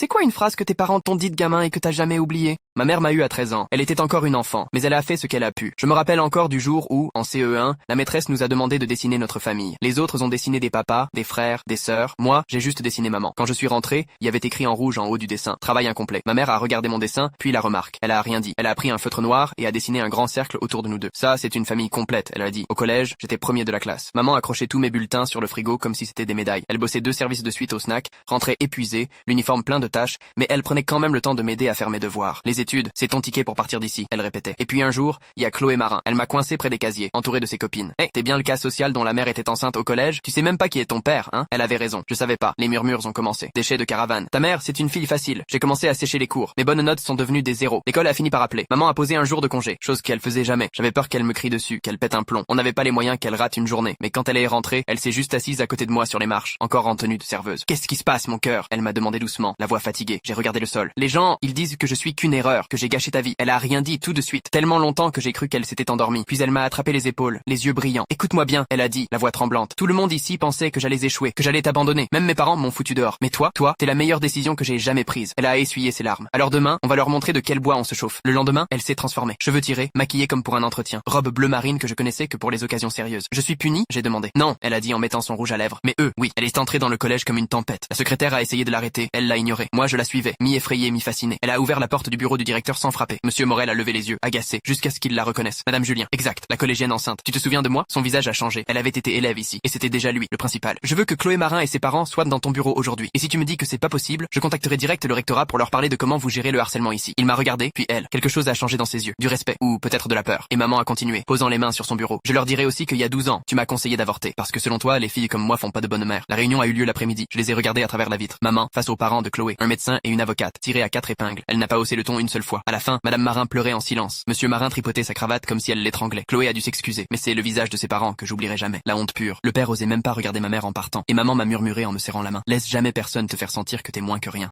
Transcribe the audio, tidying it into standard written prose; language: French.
C'est quoi une phrase que tes parents t'ont dite gamin et que t'as jamais oubliée? Ma mère m'a eu à 13 ans. Elle était encore une enfant, mais elle a fait ce qu'elle a pu. Je me rappelle encore du jour où, en CE1, la maîtresse nous a demandé de dessiner notre famille. Les autres ont dessiné des papas, des frères, des sœurs. Moi, j'ai juste dessiné maman. Quand je suis rentré, il y avait écrit en rouge en haut du dessin. Travail incomplet. Ma mère a regardé mon dessin, puis la remarque. Elle a rien dit. Elle a pris un feutre noir et a dessiné un grand cercle autour de nous deux. Ça, c'est une famille complète, elle a dit. Au collège, j'étais premier de la classe. Maman accrochait tous mes bulletins sur le frigo comme si c'était des médailles. Elle bossait 2 services de suite au snack, rentrait épuisée, l'uniforme plein de taches, mais elle prenait quand même le temps de m'aider à faire mes devoirs. Les études, c'est ton ticket pour partir d'ici, elle répétait. Et puis un jour, il y a Chloé Marin. Elle m'a coincé près des casiers, entourée de ses copines. T'es bien le cas social dont la mère était enceinte au collège? Tu sais même pas qui est ton père, hein? Elle avait raison. Je savais pas. Les murmures ont commencé. Déchets de caravane. Ta mère, c'est une fille facile. J'ai commencé à sécher les cours. Mes bonnes notes sont devenues des zéros. L'école a fini par appeler. Maman a posé un jour de congé, chose qu'elle faisait jamais. J'avais peur qu'elle me crie dessus, qu'elle pète un plomb. On n'avait pas les moyens qu'elle rate une journée. Mais quand elle est rentrée, elle s'est juste assise à côté de moi sur les marches, encore en tenue de serveuse. Qu'est-ce qui se passe, mon cœur? Elle m'a demandé doucement, la voix fatiguée. J'ai regardé le sol. Les gens, ils disent que je suis qu'une erreur, que j'ai gâché ta vie. Elle a rien dit tout de suite. Tellement longtemps que j'ai cru qu'elle s'était endormie. Puis elle m'a attrapé les épaules, les yeux brillants. Écoute-moi bien, elle a dit, la voix tremblante. Tout le monde ici pensait que j'allais échouer, que j'allais t'abandonner. Même mes parents m'ont foutu dehors. Mais toi, t'es la meilleure décision que j'ai jamais prise. Elle a essuyé ses larmes. Alors demain, on va leur montrer de quel bois on se chauffe. Le lendemain, elle s'est transformée. Cheveux tirés, maquillée comme pour un entretien. Robe bleu marine que je connaissais que pour les occasions sérieuses. Je suis punie? J'ai demandé. Non, elle a dit en mettant son rouge à lèvres. Mais eux, oui. Elle est entrée dans le collège comme une tempête. La secrétaire a essayé de l'arrêter. Elle l'a ignorée. Moi, je la suivais, mi-effrayée, mi-fascinée. Elle a ouvert la porte du bureau du directeur sans frapper. Monsieur Morel a levé les yeux, agacé, jusqu'à ce qu'il la reconnaisse. Madame Julien. Exact. La collégienne enceinte. Tu te souviens de moi? Son visage a changé. Elle avait été élève ici. Et c'était déjà lui, le principal. Je veux que Chloé Marin et ses parents soient dans ton bureau aujourd'hui. Et si tu me dis que c'est pas possible, je contacterai direct le rectorat pour leur parler de comment vous gérez le harcèlement ici. Il m'a regardé, puis elle. Quelque chose a changé dans ses yeux. Du respect. Ou peut-être de la peur. Et maman a continué, posant les mains sur son bureau. Je leur dirai aussi qu'il y a 12 ans, tu m'as conseillé d'avorter. Parce que selon toi, les filles comme moi font pas de bonne mère. La réunion a eu lieu l'après-midi. Je les ai regardées à travers la vitre. Maman, face aux parents de Chloé. Un médecin et une avocate, tirés à 4 épingles. Elle n'a pas haussé le ton une seule fois. À la fin, Madame Marin pleurait en silence. Monsieur Marin tripotait sa cravate comme si elle l'étranglait. Chloé a dû s'excuser. Mais c'est le visage de ses parents que j'oublierai jamais. La honte pure. Le père osait même pas regarder ma mère en partant. Et maman m'a murmuré en me serrant la main. Laisse jamais personne te faire sentir que t'es moins que rien.